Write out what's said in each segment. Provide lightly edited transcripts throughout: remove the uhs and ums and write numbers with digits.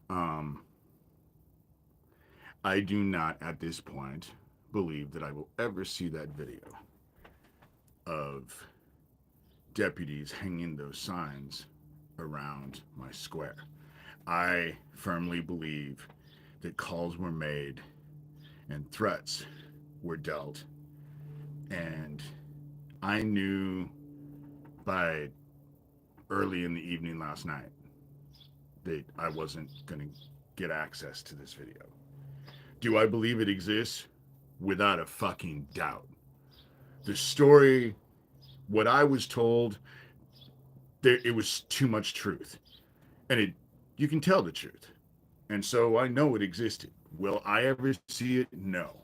Um, I do not at this point believe that I will ever see that video of deputies hanging those signs around my square. I firmly believe that calls were made and threats were dealt. And I knew by early in the evening last night that I wasn't going to get access to this video. Do I believe it exists? Without a fucking doubt. The story, what I was told, it was too much truth. And you can tell the truth. And so I know it existed. Will I ever see it? No.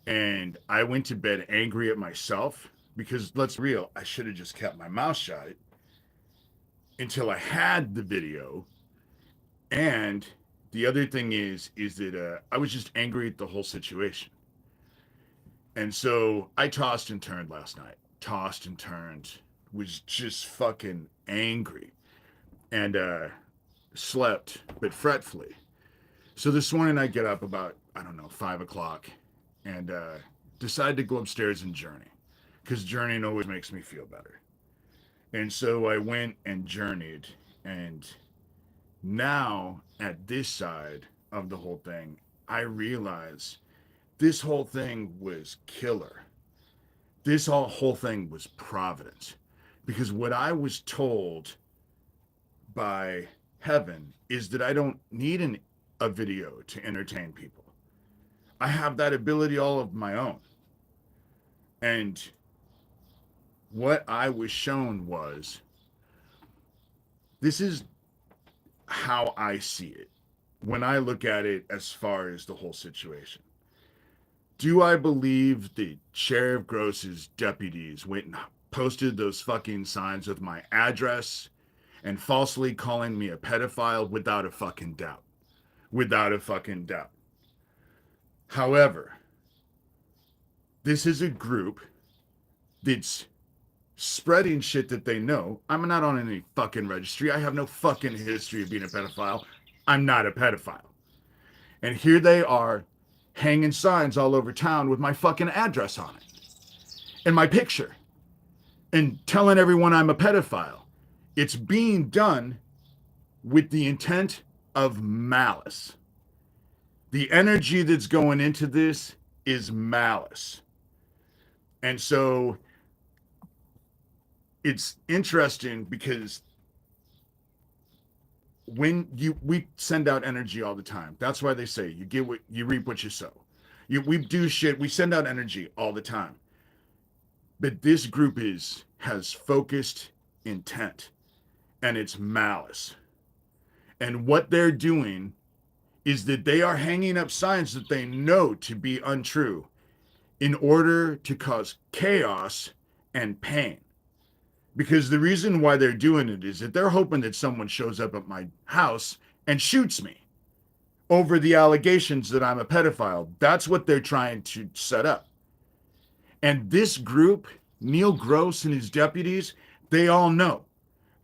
And I went to bed angry at myself because let's be real, I should have just kept my mouth shut until I had the video. And the other thing is that I was just angry at the whole situation. And so I tossed and turned last night. Tossed and turned, was just fucking angry, and slept, but fretfully. So this morning I get up about, I don't know, 5 o'clock, and decide to go upstairs and journey, because journeying always makes me feel better. And so I went and journeyed, and now at this side of the whole thing, I realize this whole thing was killer. This whole thing was Providence. Because what I was told by heaven is that I don't need a video to entertain people. I have that ability all of my own. And what I was shown was this is how I see it when I look at it as far as the whole situation. Do I believe the Sheriff Gross's deputies went and posted those fucking signs with my address and falsely calling me a pedophile? Without a fucking doubt. Without a fucking doubt. However, this is a group that's spreading shit that they know. I'm not on any fucking registry. I have no fucking history of being a pedophile. I'm not a pedophile. And here they are hanging signs all over town with my fucking address on it and my picture and telling everyone I'm a pedophile. It's being done with the intent of malice. The energy that's going into this is malice. And so it's interesting because we send out energy all the time. That's why they say you reap what you sow. We do shit. We send out energy all the time. But this group has focused intent, and it's malice. And what they're doing is that they are hanging up signs that they know to be untrue in order to cause chaos and pain. Because the reason why they're doing it is that they're hoping that someone shows up at my house and shoots me over the allegations that I'm a pedophile. That's what they're trying to set up. And this group, Neil Gross and his deputies, they all know.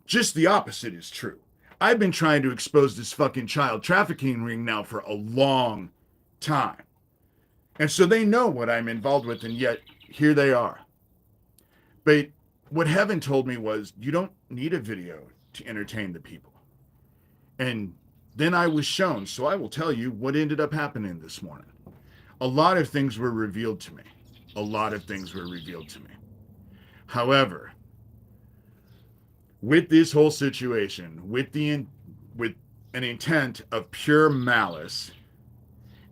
Just the opposite is true. I've been trying to expose this fucking child trafficking ring now for a long time. And so they know what I'm involved with, and yet here they are. But what heaven told me was, you don't need a video to entertain the people. And then I was shown, so I will tell you what ended up happening this morning. A lot of things were revealed to me. A lot of things were revealed to me. However, with this whole situation, with an intent of pure malice,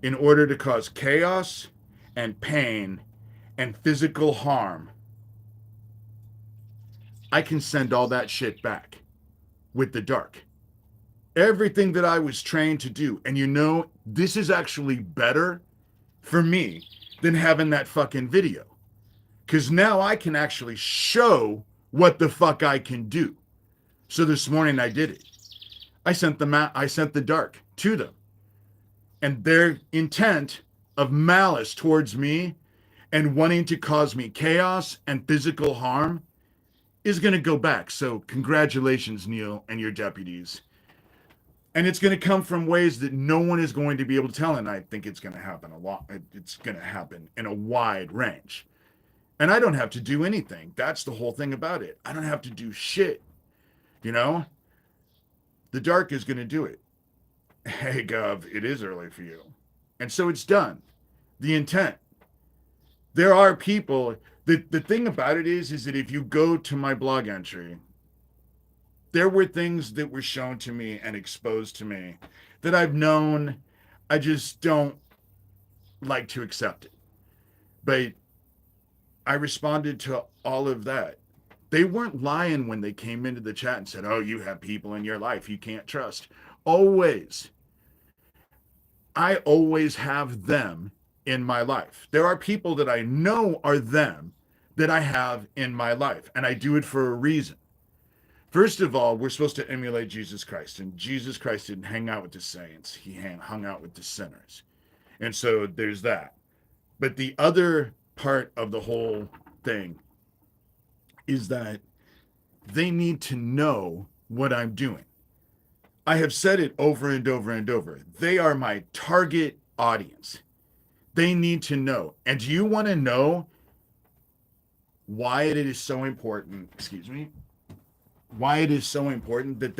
in order to cause chaos and pain and physical harm, I can send all that shit back with the dark. Everything that I was trained to do. And you know, this is actually better for me than having that fucking video. Because now I can actually show what the fuck I can do. So this morning I did it. I sent the dark to them. And their intent of malice towards me and wanting to cause me chaos and physical harm is going to go back. So congratulations, Neil and your deputies. And it's going to come from ways that no one is going to be able to tell. And I think it's going to happen a lot. It's going to happen in a wide range. And I don't have to do anything. That's the whole thing about it. I don't have to do shit. You know, the dark is going to do it. Hey, Gov, it is early for you. And so it's done. The intent. There are people. The thing about it is that if you go to my blog entry, there were things that were shown to me and exposed to me that I've known. I just don't like to accept it. But I responded to all of that. They weren't lying when they came into the chat and said, oh, you have people in your life you can't trust. Always. I always have them in my life. There are people that I know are them that I have in my life, and I do it for a reason. First of all, we're supposed to emulate Jesus Christ, and Jesus Christ didn't hang out with the saints. He hung out with the sinners. And so there's that. But the other part of the whole thing is that they need to know what I'm doing. I have said it over and over and over. They are my target audience. They need to know. And do you want to know why it is so important? Excuse me. Why it is so important that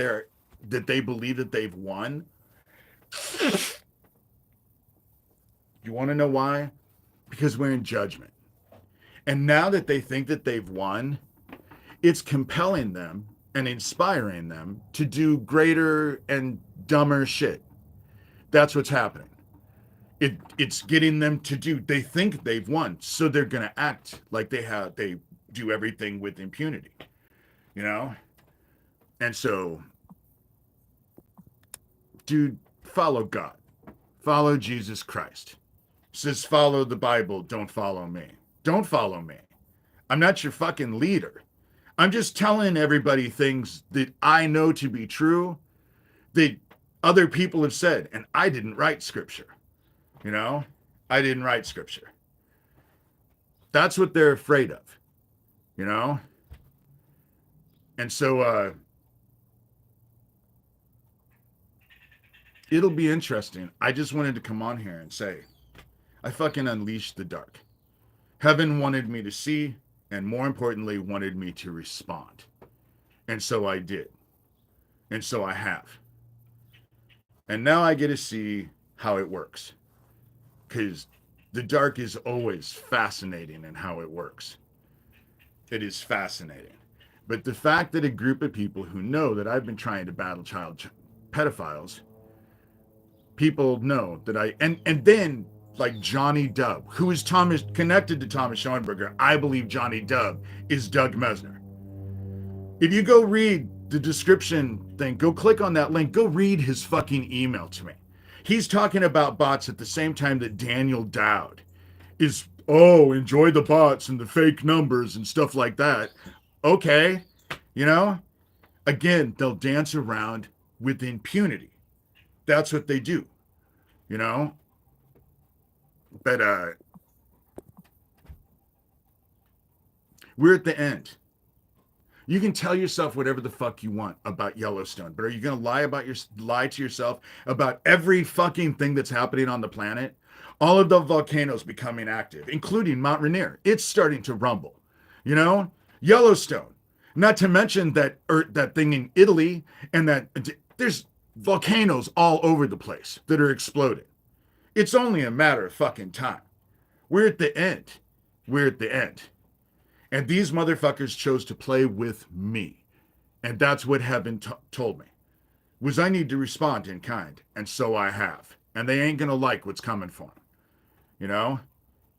they believe that they've won? You want to know why? Because we're in judgment. And now that they think that they've won, it's compelling them and inspiring them to do greater and dumber shit. That's what's happening. It's getting them to do. They think they've won, so they're gonna act like they do everything with impunity, you know. And so, dude, follow God, follow Jesus Christ. It says follow the Bible, don't follow me. Don't follow me. I'm not your fucking leader. I'm just telling everybody things that I know to be true that other people have said, and I didn't write scripture. You know, I didn't write scripture. That's what they're afraid of, you know? And so it'll be interesting. I just wanted to come on here and say, I fucking unleashed the dark. Heaven wanted me to see, and more importantly, wanted me to respond. And so I did. And so I have. And now I get to see how it works. Because the dark is always fascinating in how it works. It is fascinating. But the fact that a group of people who know that I've been trying to battle child pedophiles, people know that and then like Johnny Dubb, who is connected to Thomas Schoenberger, I believe Johnny Dubb is Doug Mesner. If you go read the description thing, go click on that link, go read his fucking email to me. He's talking about bots at the same time that Daniel Dowd is, oh, enjoy the bots and the fake numbers and stuff like that. Okay, you know, again, they'll dance around with impunity. That's what they do, you know. But we're at the end. You can tell yourself whatever the fuck you want about Yellowstone, but are you going to lie to yourself about every fucking thing that's happening on the planet? All of the volcanoes becoming active, including Mount Rainier. It's starting to rumble. You know, Yellowstone. Not to mention that thing in Italy, and that there's volcanoes all over the place that are exploding. It's only a matter of fucking time. We're at the end. We're at the end. And these motherfuckers chose to play with me. And that's what heaven told me, was I need to respond in kind. And so I have. And they ain't going to like what's coming for them. You know?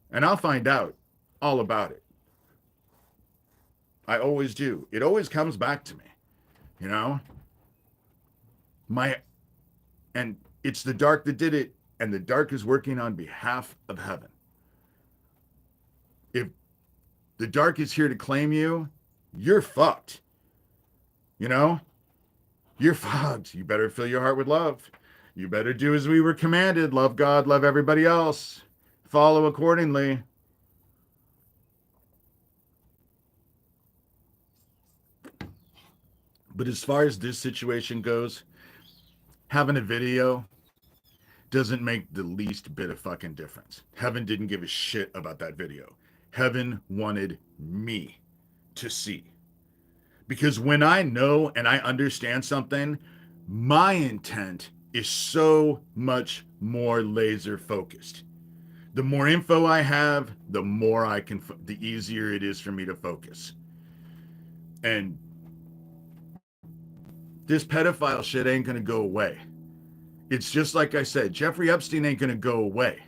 And I'll find out all about it. I always do. It always comes back to me. You know? And it's the dark that did it. And the dark is working on behalf of heaven. If the dark is here to claim you, you're fucked. You know? You're fucked. You better fill your heart with love. You better do as we were commanded. Love God, love everybody else. Follow accordingly. But as far as this situation goes, having a video doesn't make the least bit of fucking difference. Heaven didn't give a shit about that video. Heaven wanted me to see. Because when I know and I understand something, my intent is so much more laser focused. The more info I have, the more I can, the easier it is for me to focus. And this pedophile shit ain't gonna go away. It's just like I said, Jeffrey Epstein ain't gonna go away,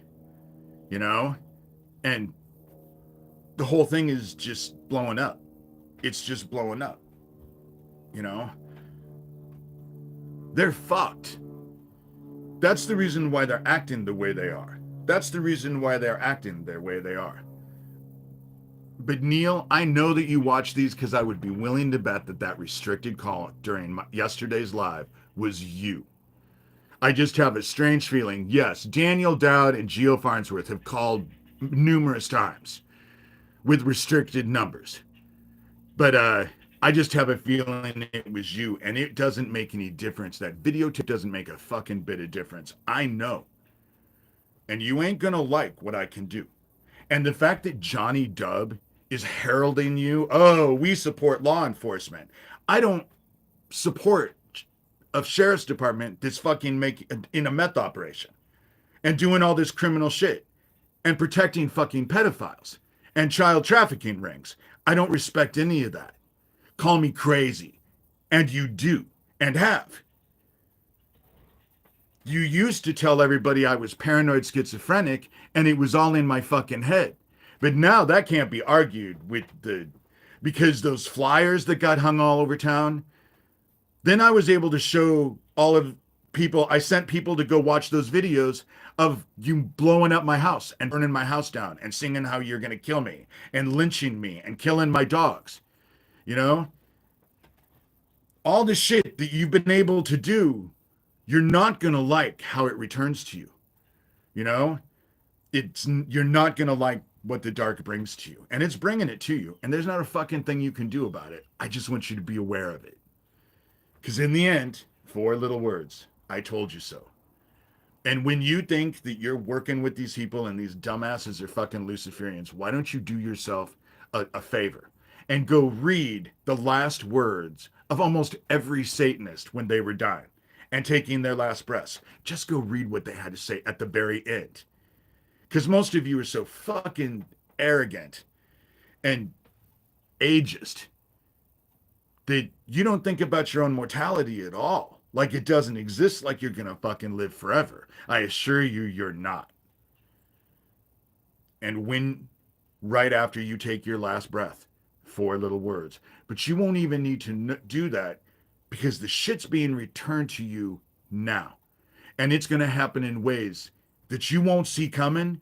you know? And the whole thing is just blowing up. It's just blowing up, you know? They're fucked. That's the reason why they're acting the way they are. That's the reason why they're acting the way they are. But Neil, I know that you watch these because I would be willing to bet that that restricted call during yesterday's live was you. I just have a strange feeling. Yes, Daniel Dowd and Geo Farnsworth have called numerous times with restricted numbers. But I just have a feeling it was you, and it doesn't make any difference. That videotape doesn't make a fucking bit of difference. I know. And you ain't gonna like what I can do. And the fact that Johnny Dubb is heralding you, oh, we support law enforcement. I don't support a sheriff's department that's fucking making in a meth operation and doing all this criminal shit and protecting fucking pedophiles and child trafficking rings. I don't respect any of that. Call me crazy. And you do and have. You used to tell everybody I was paranoid schizophrenic and it was all in my fucking head. But now that can't be argued with because those flyers that got hung all over town, then I was able to show all of people, I sent people to go watch those videos of you blowing up my house and burning my house down and singing how you're going to kill me and lynching me and killing my dogs. You know? All the shit that you've been able to do, you're not going to like how it returns to you. You know? You're not going to like what the dark brings to you. And it's bringing it to you. And there's not a fucking thing you can do about it. I just want you to be aware of it. Because in the end, 4 little words, I told you so. And when you think that you're working with these people and these dumbasses are fucking Luciferians, why don't you do yourself a favor and go read the last words of almost every Satanist when they were dying and taking their last breaths? Just go read what they had to say at the very end. Because most of you are so fucking arrogant and ageist that you don't think about your own mortality at all. Like it doesn't exist, like you're gonna fucking live forever. I assure you, you're not. And when, right after you take your last breath, 4 little words. But you won't even need to do that because the shit's being returned to you now. And it's gonna happen in ways that you won't see coming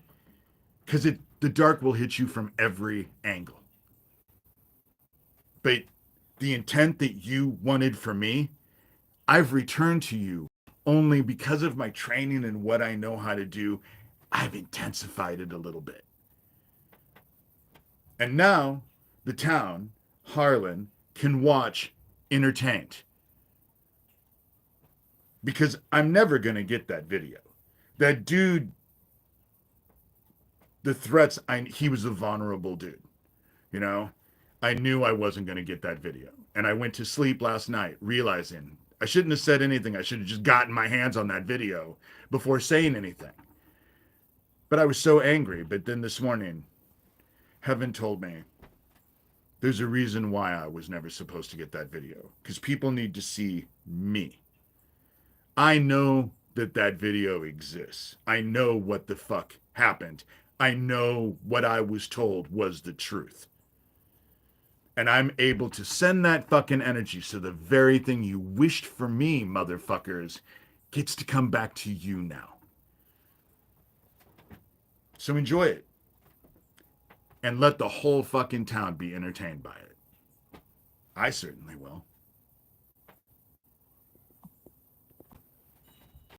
because the dark will hit you from every angle. But the intent that you wanted from me, I've returned to you only because of my training and what I know how to do. I've intensified it a little bit. And now the town, Harlan, can watch entertained. Because I'm never going to get that video. That dude, the threats, he was a vulnerable dude. You know? I knew I wasn't going to get that video. And I went to sleep last night realizing I shouldn't have said anything. I should have just gotten my hands on that video before saying anything. But I was so angry. But then this morning, heaven told me there's a reason why I was never supposed to get that video. Because people need to see me. I know that that video exists. I know what the fuck happened. I know what I was told was the truth. And I'm able to send that fucking energy so the very thing you wished for me, motherfuckers, gets to come back to you now. So enjoy it. And let the whole fucking town be entertained by it. I certainly will.